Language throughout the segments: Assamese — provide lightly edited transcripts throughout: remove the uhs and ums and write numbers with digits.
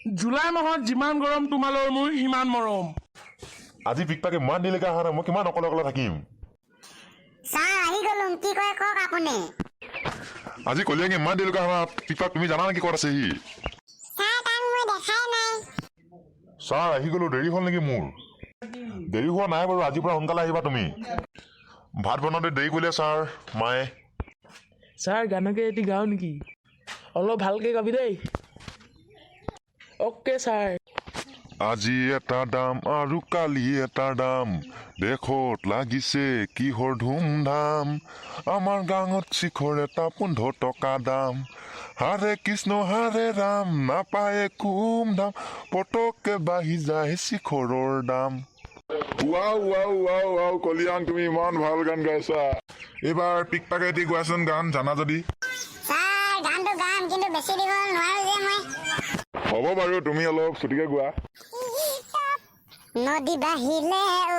জুলাই মাহত যিমান গৰম তোমালৈ মোৰ সিমান মৰম। আজি পিকপাকে ইমান দেৰিলৈকে অহা নাই, মই কিমান অকলে অকলে থাকিম। ছাৰ আহি গ'লো, কি কয় কওক আপুনি। আজি কলিয়াঙে ইমান দেৰিলৈকে অহা নাই, পিকপাক তুমি জানা নেকি ক'ত আছেহি? ছাৰ তাক মই দেখাই নাই। ছাৰ আহি গ'লো, দেৰি হ'ল নেকি মোৰ? দেৰি হোৱা নাই বাৰু, আজিৰ পৰা সোনকালে আহিবা তুমি। ভাত বনাওঁতে দেৰি কৰিলে ছাৰ মায়ে। ছাৰ গানকে এটি গাওঁ নেকি? অলপ ভালকৈ গাবি দেই। Okay sir. আজি এটা দাম আৰু কালি এটা দাম, দেশত লাগিছে কিহৰ ধুমধাম। আমাৰ গাঁৱত শিখৰ এটা 15 টকা দাম। হাৰে কৃষ্ণ হাৰে ৰাম, নাপায় কুম দাম, পটককে বাঢ়ি যায় শিখৰৰ দাম। ৱাও ৱাও ৱাও ৱাও কলিয়াং, তুমি ইমান ভাল গান গাইছা। এইবাৰ পিকপাকে এটি গোৱাচোন গান জানা যদি। ছাৰ গানটো গাম, কিন্তু বেছি দীঘল নোৱাৰো যে মই। হ'ব বাৰু, তুমি অলপ ছুটিকে গোৱা। নদী বাঢ়িলে ঐ,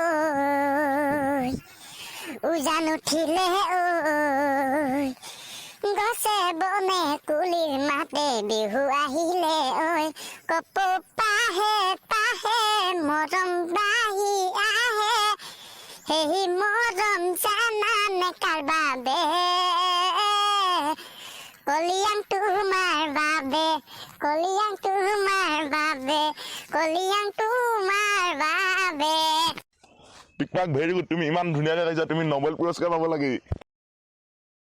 উজান উঠিলে ঐ, গছে বনে কুলিৰ মাতে বিহু আহিলে ঐ, কপৌপাহে পাহে মৰম বাঢ়ি আহে, সেই মৰম জানানে কাৰ বাবে? কলিয়াং তোমাৰ বাবে, কলিয়াং তোমাৰ বাবে, কলিয়াং তোমাৰ বাবে। পিকপাক ভেৰি গুড, তুমি ইমান ধুনীয়াকে গাইছা, তুমি নোবেল পুৰস্কাৰ পাব লাগে।